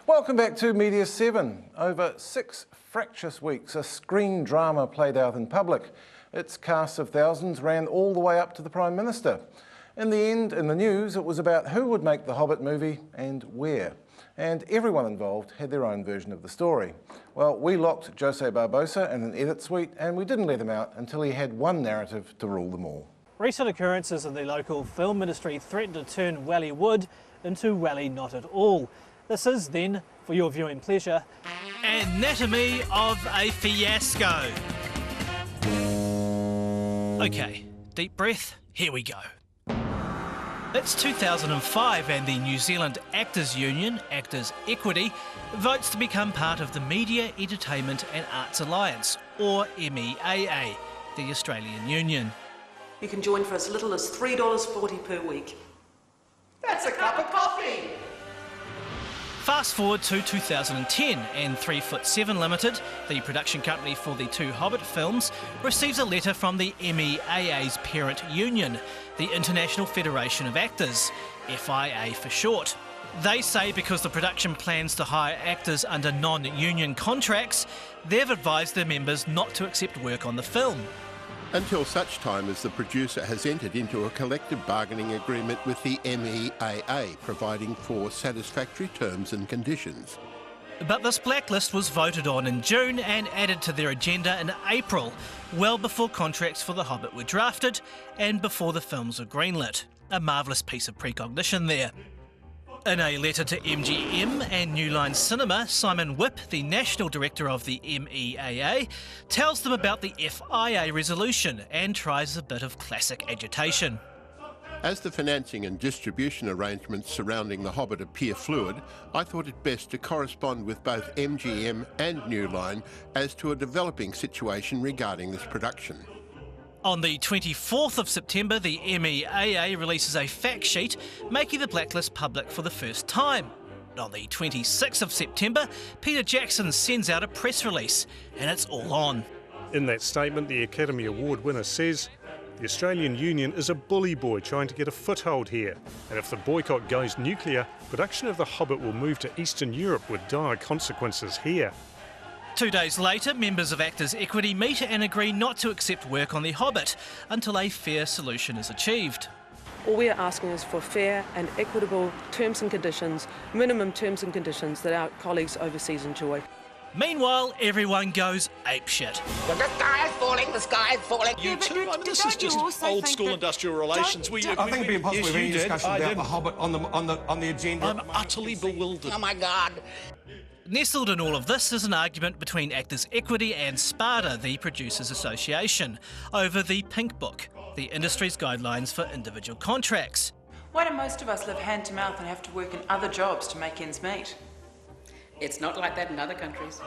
Welcome back to Media7. Over 6 fractious weeks, a screen drama played out in public. Its cast of thousands ran all the way up to the Prime Minister. In the end, in the news, it was about who would make the Hobbit movie and where. And everyone involved had their own version of the story. Well, we locked Jose Barbosa in an edit suite and we didn't let him out until he had one narrative to rule them all. Recent occurrences in the local film ministry threatened to turn Wally Wood into Wally Not At All. This is then, for your viewing pleasure, Anatomy of a Fiasco. Okay, deep breath, here we go. It's 2005 and the New Zealand Actors Union, Actors Equity, votes to become part of the Media, Entertainment and Arts Alliance, or MEAA, the Australian Union. You can join for as little as $3.40 per week. That's a cup of coffee! Fast forward to 2010 and 3'7" Limited, the production company for the two Hobbit films, receives a letter from the MEAA's parent union, the International Federation of Actors, FIA for short. They say because the production plans to hire actors under non-union contracts, they've advised their members not to accept work on the film. Until such time as the producer has entered into a collective bargaining agreement with the MEAA, providing for satisfactory terms and conditions. But this blacklist was voted on in June and added to their agenda in April, well before contracts for The Hobbit were drafted and before the films were greenlit. A marvellous piece of precognition there. In a letter to MGM and New Line Cinema, Simon Whipp, the National Director of the MEAA, tells them about the FIA resolution and tries a bit of classic agitation. As the financing and distribution arrangements surrounding The Hobbit appear fluid, I thought it best to correspond with both MGM and New Line as to a developing situation regarding this production. On the 24th of September, the MEAA releases a fact sheet making the blacklist public for the first time. On the 26th of September, Peter Jackson sends out a press release, and it's all on. In that statement, the Academy Award winner says, "The Australian Union is a bully boy trying to get a foothold here, and if the boycott goes nuclear, production of The Hobbit will move to Eastern Europe with dire consequences here." 2 days later, members of Actors Equity meet and agree not to accept work on The Hobbit until a fair solution is achieved. All we are asking is for fair and equitable terms and conditions, minimum terms and conditions that our colleagues overseas enjoy. Meanwhile, everyone goes apeshit. The sky is falling, the sky is falling. You too? I mean, this is just old school industrial relations. I think it'd be impossible with any discussion about The Hobbit on the agenda. I'm utterly bewildered. Oh my God. Nestled in all of this is an argument between Actors Equity and SPADA, the Producers Association, over the Pink Book, the industry's guidelines for individual contracts. Why do most of us live hand to mouth and have to work in other jobs to make ends meet? It's not like that in other countries.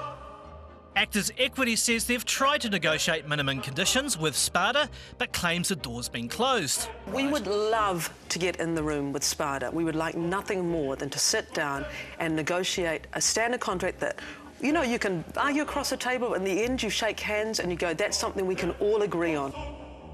Actors Equity says they've tried to negotiate minimum conditions with SPADA, but claims the door's been closed. We would love to get in the room with SPADA. We would like nothing more than to sit down and negotiate a standard contract that, you know, you can argue across the table, but in the end you shake hands and you go, that's something we can all agree on.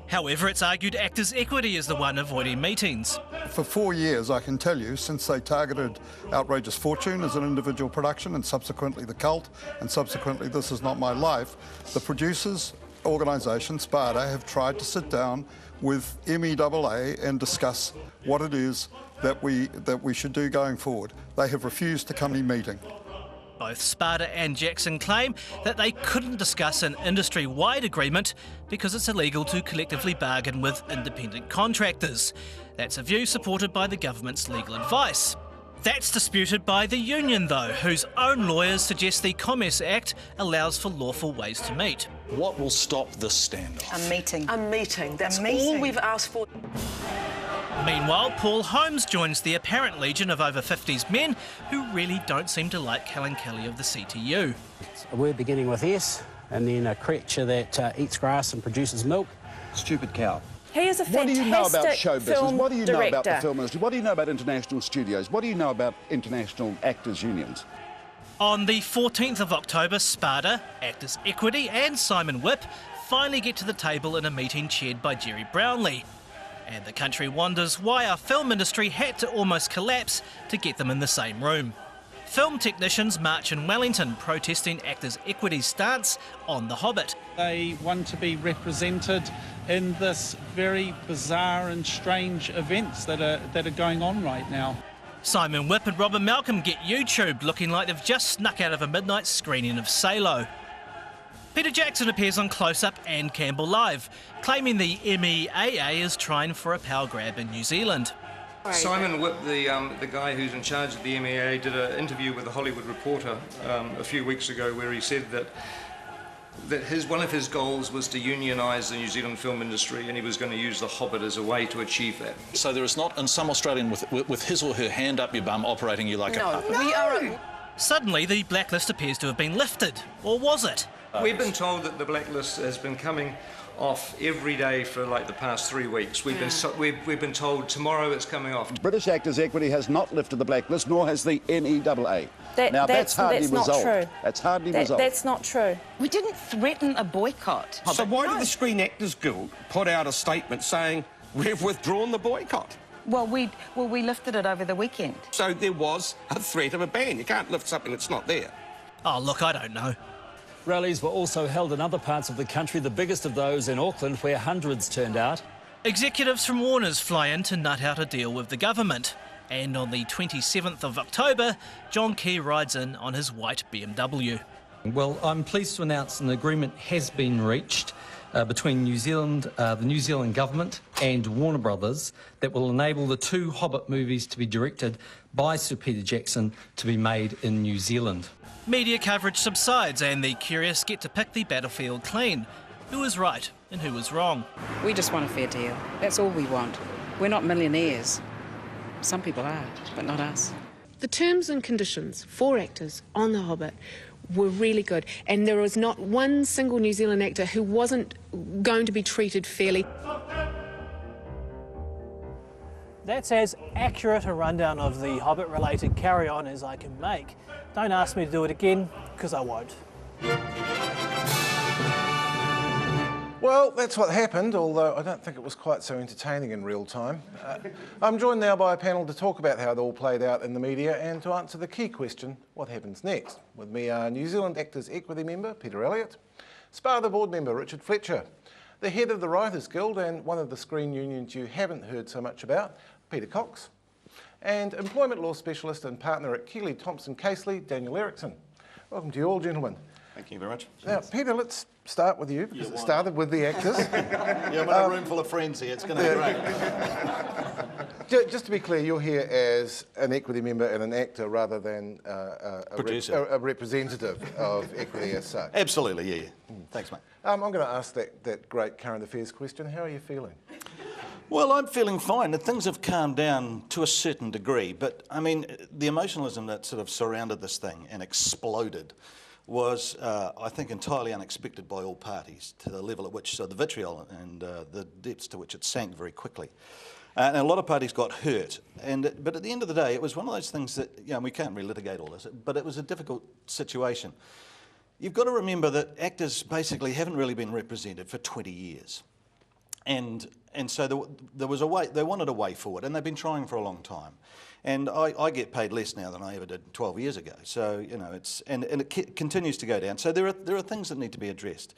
However, it's argued Actors Equity is the one avoiding meetings. For 4 years, I can tell you, since they targeted Outrageous Fortune as an individual production and subsequently The Cult and subsequently This Is Not My Life, the producers' organisation, SPADA, have tried to sit down with MEAA and discuss what it is that we should do going forward. They have refused to come to meeting. Both SPADA and Jackson claim that they couldn't discuss an industry-wide agreement because it's illegal to collectively bargain with independent contractors. That's a view supported by the government's legal advice. That's disputed by the union, though, whose own lawyers suggest the Commerce Act allows for lawful ways to meet. What will stop this standoff? A meeting. A meeting. That's all we've asked for. Meanwhile, Paul Holmes joins the apparent legion of over 50s men who really don't seem to like Helen Kelly of the CTU. A word beginning with S, and then a creature that eats grass and produces milk. Stupid cow. He is a fantastic What do you know about show business? film What do you know about the director. film industry? What do you know about international studios? What do you know about international actors' unions? On the 14th of October, SPADA, Actors Equity and Simon Whipp finally get to the table in a meeting chaired by Jerry Brownlee. And the country wonders why our film industry had to almost collapse to get them in the same room. Film technicians march in Wellington, protesting Actors Equity's stance on The Hobbit. They want to be represented in this very bizarre and strange events that are going on right now. Simon Whipp and Robin Malcolm get YouTubed, looking like they've just snuck out of a midnight screening of Salo. Peter Jackson appears on Close Up and Campbell Live, claiming the MEAA is trying for a power grab in New Zealand. Simon Whipp, the guy who's in charge of the MEAA, did an interview with the Hollywood Reporter a few weeks ago where he said that one of his goals was to unionise the New Zealand film industry, and he was going to use The Hobbit as a way to achieve that. So there is not, and some Australian with his or her hand up your bum operating you like a puppet. We are. Suddenly, the blacklist appears to have been lifted. Or was it? We've been told that the blacklist has been coming off every day for like the past 3 weeks. We've been told tomorrow it's coming off. British Actors Equity has not lifted the blacklist, nor has the MEAA. That's hardly resolved. Not true. That's hardly resolved. That's not true. We didn't threaten a boycott. So why did the Screen Actors Guild put out a statement saying we've withdrawn the boycott? Well, we lifted it over the weekend. So there was a threat of a ban. You can't lift something that's not there. Oh, look, I don't know. Rallies were also held in other parts of the country, the biggest of those in Auckland, where hundreds turned out. Executives from Warner's fly in to nut out a deal with the government. And on the 27th of October, John Key rides in on his white BMW. Well, I'm pleased to announce an agreement has been reached between New Zealand, the New Zealand government and Warner Brothers that will enable the 2 Hobbit movies to be directed by Sir Peter Jackson to be made in New Zealand. Media coverage subsides and the curious get to pick the battlefield clean. Who was right and who was wrong? We just want a fair deal. That's all we want. We're not millionaires. Some people are, but not us. The terms and conditions for actors on The Hobbit were really good, and there was not one single New Zealand actor who wasn't going to be treated fairly. That's as accurate a rundown of the Hobbit-related carry-on as I can make. Don't ask me to do it again, because I won't. Well, that's what happened, although I don't think it was quite so entertaining in real time. I'm joined now by a panel to talk about how it all played out in the media and to answer the key question, what happens next? With me are New Zealand Actors Equity member Peter Elliott, SPADA board member Richard Fletcher, the head of the Writers Guild and one of the screen unions you haven't heard so much about, Peter Cox, and employment law specialist and partner at Keeley Thompson Casely, Daniel Erickson. Welcome to you all, gentlemen. Thank you very much. Now, Peter, let's start with you, because it started with the actors. Yeah, I'm in a room full of friends here. It's going to be great. Just to be clear, you're here as an equity member and an actor rather than a representative of equity as such. Absolutely, yeah. Thanks, mate. I'm going to ask that great current affairs question. How are you feeling? Well, I'm feeling fine. Things have calmed down to a certain degree, but, I mean, the emotionalism that sort of surrounded this thing and exploded was, I think, entirely unexpected by all parties, to the level at which the vitriol and the depths to which it sank very quickly. And a lot of parties got hurt. But at the end of the day, it was one of those things that, we can't relitigate all this, but it was a difficult situation. You've got to remember that actors basically haven't really been represented for 20 years. And so there was a way, they wanted a way forward, and they've been trying for a long time. And I get paid less now than I ever did 12 years ago. So, and it continues to go down. So there are things that need to be addressed.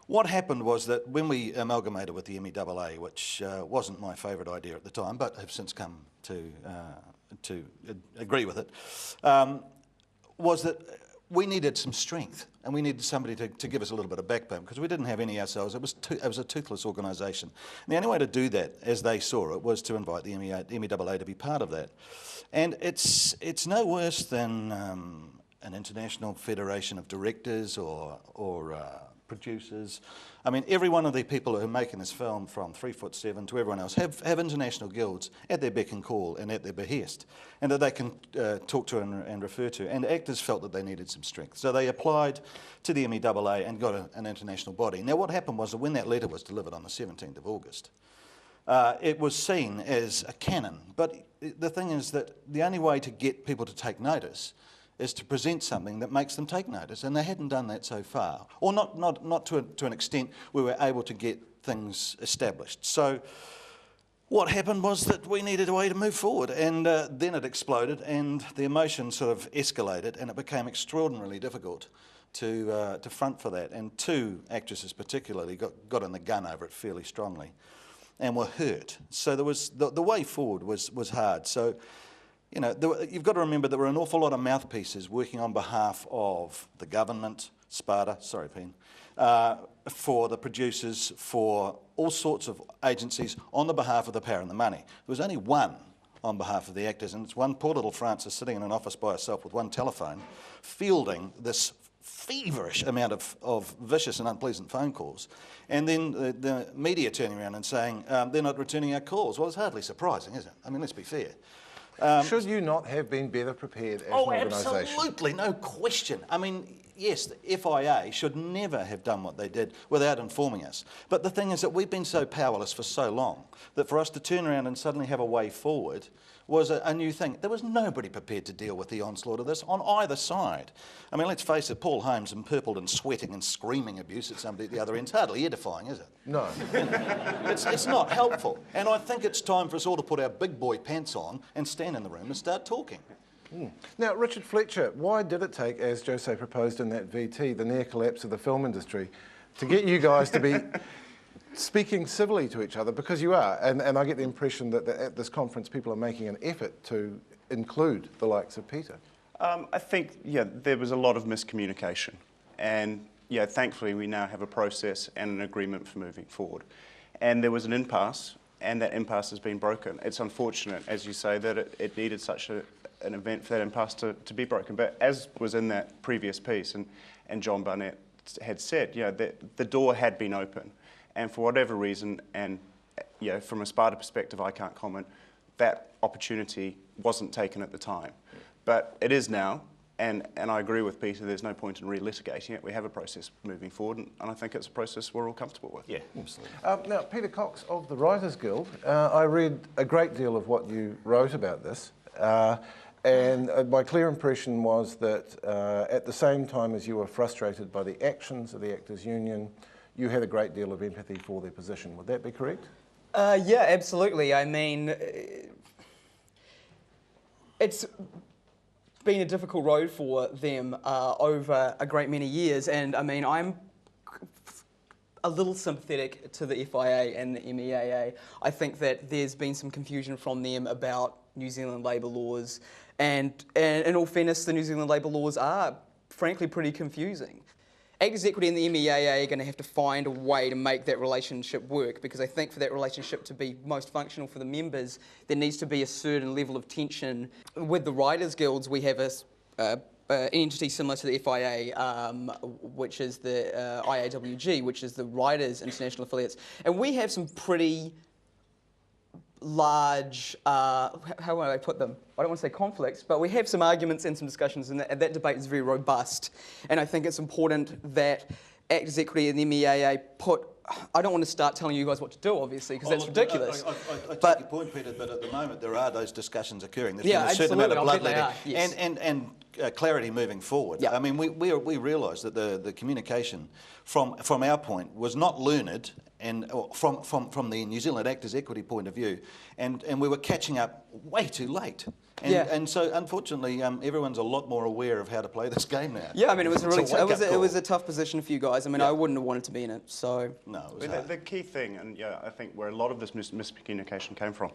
What happened was that when we amalgamated with the MEAA, which wasn't my favourite idea at the time, but have since come to agree with it, was that we needed some strength, and we needed somebody to give us a little bit of backbone, because we didn't have any ourselves. It was a toothless organisation. And the only way to do that, as they saw it, was to invite the MEAA to be part of that. And it's no worse than an international federation of directors or producers. I mean, every one of the people who are making this film, from 3'7" to everyone else, have international guilds at their beck and call and at their behest, and that they can talk to and refer to. And actors felt that they needed some strength. So they applied to the MEAA and got an international body. Now, what happened was that when that letter was delivered on the 17th of August, it was seen as a canon. But the thing is that the only way to get people to take notice is to present something that makes them take notice, and they hadn't done that so far, or not to an extent where we're able to get things established. So what happened was that we needed a way to move forward, and then it exploded, and the emotion sort of escalated, and it became extraordinarily difficult to front for that. And 2 actresses particularly got in the gun over it fairly strongly, and were hurt. So there was the way forward was hard. So, you know, you've got to remember there were an awful lot of mouthpieces working on behalf of the government, SPADA, sorry, Peen, for the producers, for all sorts of agencies on the behalf of the power and the money. There was only one on behalf of the actors, and it's one poor little Frances sitting in an office by herself with one telephone, fielding this feverish amount of vicious and unpleasant phone calls, and then the media turning around and saying, they're not returning our calls. Well, it's hardly surprising, is it? I mean, let's be fair. Should you not have been better prepared as an organisation? Absolutely, no question. I mean, yes, the FIA should never have done what they did without informing us. But the thing is that we've been so powerless for so long that for us to turn around and suddenly have a way forward was a new thing. There was nobody prepared to deal with the onslaught of this on either side. I mean, let's face it, Paul Holmes empurpled and sweating and screaming abuse at somebody at the other end is hardly edifying, is it? No. It's not helpful. And I think it's time for us all to put our big boy pants on and stand in the room and start talking. Now, Richard Fletcher, why did it take, as Jose proposed in that VT, the near collapse of the film industry, to get you guys to be speaking civilly to each other? Because you are, and I get the impression that at this conference people are making an effort to include the likes of Peter. I think, yeah, there was a lot of miscommunication, and yeah, thankfully we now have a process and an agreement for moving forward. And there was an impasse, and that impasse has been broken. It's unfortunate, as you say, that it needed such an event for that impasse to be broken. But as was in that previous piece, and John Barnett had said, you know, the door had been open. And for whatever reason, and you know, from a SPADA perspective, I can't comment, that opportunity wasn't taken at the time. But it is now, and I agree with Peter, there's no point in relitigating it. We have a process moving forward, and I think it's a process we're all comfortable with. Yeah, absolutely. Now, Peter Cox of the Writers Guild, I read a great deal of what you wrote about this, and my clear impression was that at the same time as you were frustrated by the actions of the Actors Union, you had a great deal of empathy for their position. Would that be correct? Yeah, absolutely. I mean, it's been a difficult road for them over a great many years, and I mean, I'm a little sympathetic to the FIA and the MEAA. I think that there's been some confusion from them about New Zealand labour laws, and in all fairness, the New Zealand labour laws are frankly pretty confusing. Actors Equity and the MEAA are going to have to find a way to make that relationship work, because I think for that relationship to be most functional for the members, there needs to be a certain level of tension. With the Writers Guilds, we have an entity similar to the FIA, which is the IAWG, which is the Writers International Affiliates, and we have some pretty large, how would I put them? I don't want to say conflicts, but we have some arguments and some discussions, and that debate is very robust. And I think it's important that Actors Equity and the MEAA put, I don't want to start telling you guys what to do, obviously, because that's ridiculous. I take your point, Peter, but at the moment there are those discussions occurring. There's been a certain amount of bloodletting yes. and clarity moving forward. Yeah. I mean, we realise that the communication from our point was not learned, and from the New Zealand Actors Equity point of view, and we were catching up way too late. And so, unfortunately, everyone's a lot more aware of how to play this game now. Yeah, I mean, it was it was a tough position for you guys. I mean, I wouldn't have wanted to be in it. So no, the key thing, and yeah, I think where a lot of this miscommunication came from,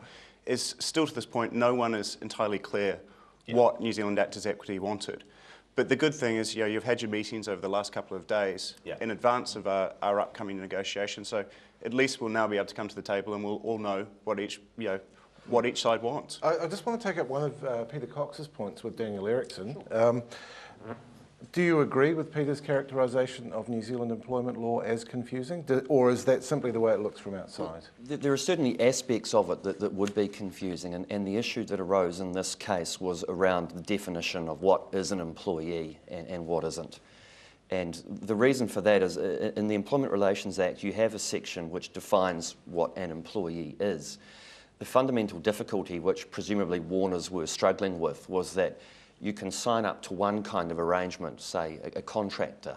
is still to this point, no one is entirely clear what New Zealand Actors Equity wanted. But the good thing is, you know, you've had your meetings over the last couple of days in advance of our upcoming negotiations. So at least we'll now be able to come to the table and we'll all know what each side wants. I just want to take up one of Peter Cox's points with Daniel Erickson. Do you agree with Peter's characterisation of New Zealand employment law as confusing, or is that simply the way it looks from outside? There are certainly aspects of it that would be confusing, and the issue that arose in this case was around the definition of what is an employee and what isn't. And the reason for that is, in the Employment Relations Act, you have a section which defines what an employee is. The fundamental difficulty, which presumably Warners were struggling with, was that you can sign up to one kind of arrangement, say a contractor,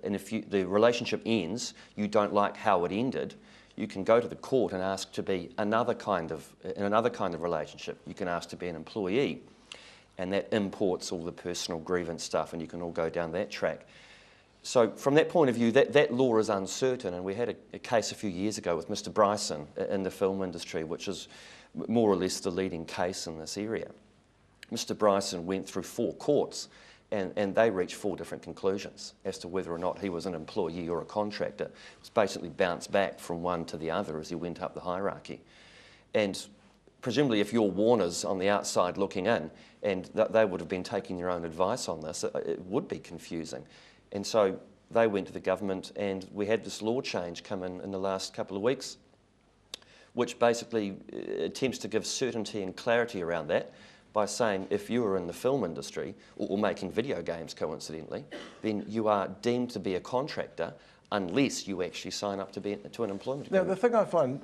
and if the relationship ends, you don't like how it ended, You can go to the court and ask to be in another kind of relationship. You can ask to be an employee, and that imports all the personal grievance stuff, and you can all go down that track. So from that point of view, that law is uncertain, and we had a case a few years ago with Mr. Bryson in the film industry, which is more or less the leading case in this area. Mr. Bryson went through 4 courts, and they reached 4 different conclusions as to whether or not he was an employee or a contractor. It was basically bounced back from one to the other as he went up the hierarchy. And presumably if you're Warners on the outside looking in, and they would have been taking their own advice on this, it would be confusing. And so they went to the government, and we had this law change come in the last couple of weeks, which basically attempts to give certainty and clarity around that by saying if you are in the film industry, or making video games coincidentally, then you are deemed to be a contractor unless you actually sign up to an employment agreement. Now, the thing I find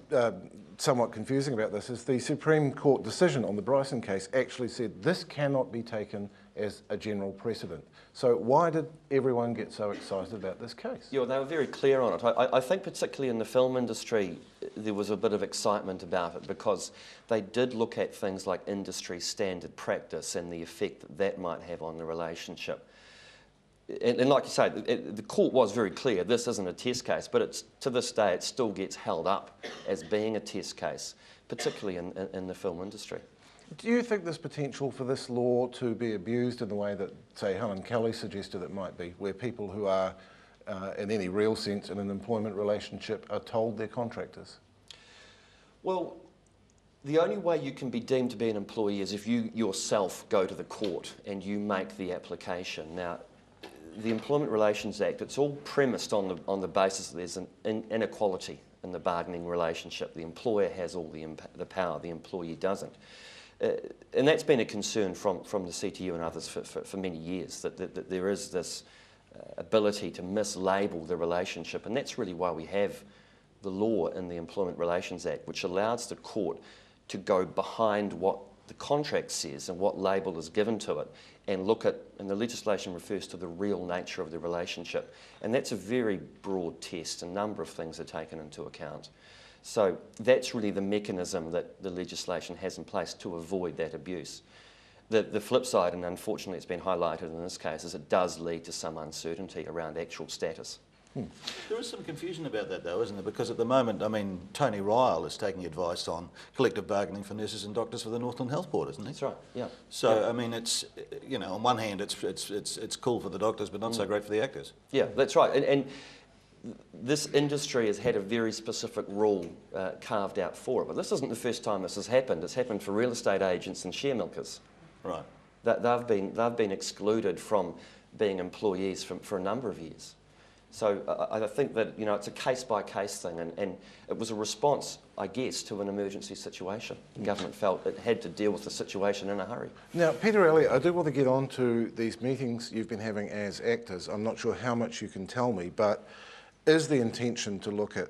somewhat confusing about this is the Supreme Court decision on the Bryson case actually said this cannot be taken as a general precedent. So why did everyone get so excited about this case? Yeah, well, they were very clear on it. I think particularly in the film industry there was a bit of excitement about it because they did look at things like industry standard practice and the effect that might have on the relationship. And like you say, the court was very clear, this isn't a test case, but to this day it still gets held up as being a test case, particularly in the film industry. Do you think there's potential for this law to be abused in the way that, say, Helen Kelly suggested it might be, where people who are, in any real sense, in an employment relationship are told they're contractors? Well, the only way you can be deemed to be an employee is if you yourself go to the court and you make the application. Now, the Employment Relations Act, it's all premised on the basis that there's an inequality in the bargaining relationship. The employer has all the power, the employee doesn't. And that's been a concern from the CTU and others for many years, that there is this ability to mislabel the relationship, and that's really why we have the law in the Employment Relations Act, which allows the court to go behind what the contract says and what label is given to it, and look at, and the legislation refers to the real nature of the relationship. And that's a very broad test. A number of things are taken into account. So that's really the mechanism that the legislation has in place to avoid that abuse. The flip side, and unfortunately it's been highlighted in this case, is it does lead to some uncertainty around actual status. There is some confusion about that though, isn't there? Because at the moment, I mean, Tony Ryle is taking advice on collective bargaining for nurses and doctors for the Northland Health Board, isn't he? That's right, yeah. So, yeah. I mean, it's, you know, on one hand it's cool for the doctors, but not so great for the actors. Yeah, that's right. And this industry has had a very specific rule carved out for it. But this isn't the first time this has happened. It's happened for real estate agents and share milkers. Right. They've been excluded from being employees for a number of years. So I think that, you know, it's a case-by-case thing, and it was a response, I guess, to an emergency situation. The government felt it had to deal with the situation in a hurry. Now, Peter Elliott, I do want to get on to these meetings you've been having as actors. I'm not sure how much you can tell me, but is the intention to look at,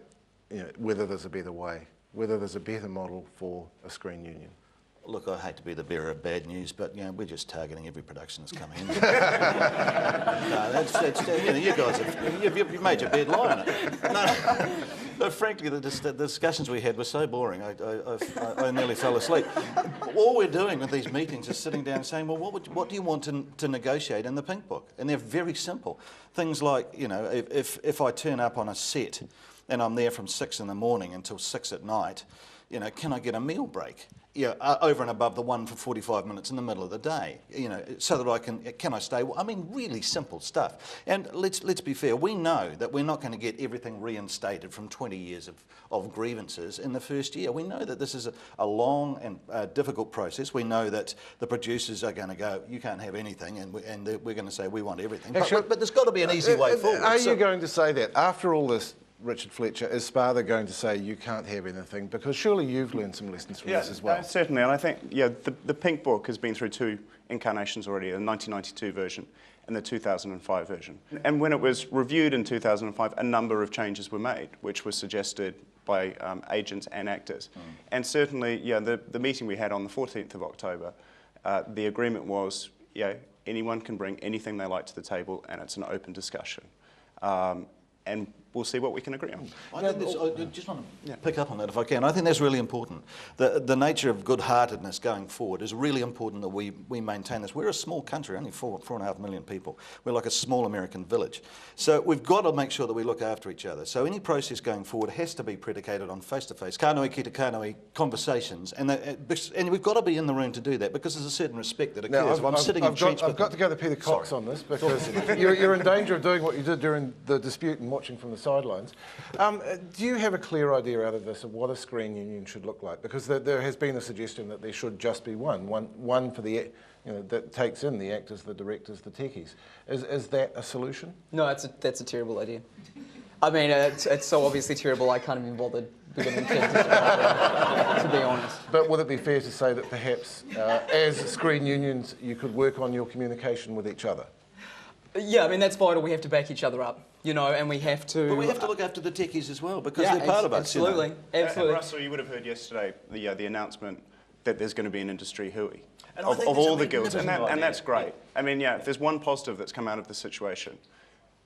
you know, whether there's a better way, whether there's a better model for a screen union? Look, I hate to be the bearer of bad news, but you know, we're just targeting every production that's coming in. You know, you guys you've made your bed, lie on it. No, frankly, the discussions we had were so boring. I nearly fell asleep. All we're doing with these meetings is sitting down and saying, well, what do you want to negotiate in the Pink Book? And they're very simple. Things like, you know, if I turn up on a set and I'm there from 6 in the morning until 6 at night, you know, can I get a meal break? Yeah, over and above the one for 45 minutes in the middle of the day, you know, so that can I stay? I mean, really simple stuff. And let's be fair, we know that we're not going to get everything reinstated from 20 years of grievances in the first year. We know that this is a long and difficult process. We know that the producers are going to go, you can't have anything, and we're going to say we want everything. Actually, but there's got to be an easy way forward. Are you going to say that after all this, Richard Fletcher, is SPADA going to say you can't have anything? Because surely you've learned some lessons from this as well. Certainly, and I think the Pink Book has been through 2 incarnations already, the 1992 version and the 2005 version. And when it was reviewed in 2005, a number of changes were made, which were suggested by agents and actors. And certainly, the meeting we had on the 14th of October, the agreement was, anyone can bring anything they like to the table, and it's an open discussion. And we'll see what we can agree on. I just want to pick up on that if I can. I think that's really important. The nature of good-heartedness going forward is really important that we maintain this. We're a small country, only 4.5 million people. We're like a small American village. So we've got to make sure that we look after each other. So any process going forward has to be predicated on face-to-face, kānui ki te kānui conversations. And we've got to be in the room to do that because there's a certain respect that occurs. I've got to go to Peter Cox on this because you're in danger of doing what you did during the dispute and watching from the sidelines. Do you have a clear idea out of this of what a screen union should look like? Because there has been a suggestion that there should just be one for the, that takes in the actors, the directors, the techies. Is that a solution? No, that's a terrible idea. I mean, it's so obviously terrible I can't even bother beginning to be honest. But would it be fair to say that perhaps as screen unions you could work on your communication with each other? Yeah, I mean, that's vital. We have to back each other up, and we have to... But we have to look after the techies as well, because they're part of us. Absolutely, absolutely. And Russell, you would have heard yesterday the announcement that there's going to be an industry hui of all the guilds, and that's great. I mean, if there's one positive that's come out of the situation,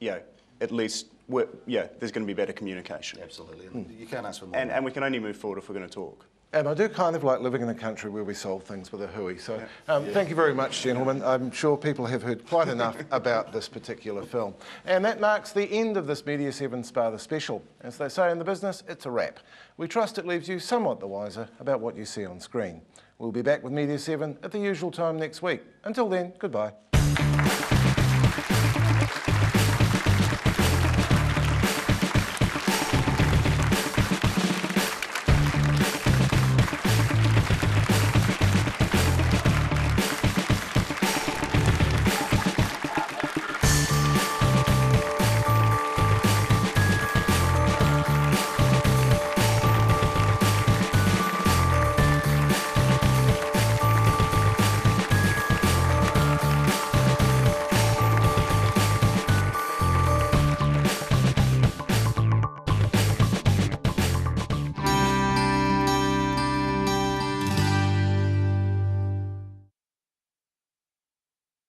at least, there's going to be better communication. Absolutely, you can't ask for more. And we can only move forward if we're going to talk. And I do kind of like living in a country where we solve things with a hui. So thank you very much, gentlemen. I'm sure people have heard quite enough about this particular film. And that marks the end of this Media7 SPADA special. As they say in the business, it's a wrap. We trust it leaves you somewhat the wiser about what you see on screen. We'll be back with Media7 at the usual time next week. Until then, goodbye.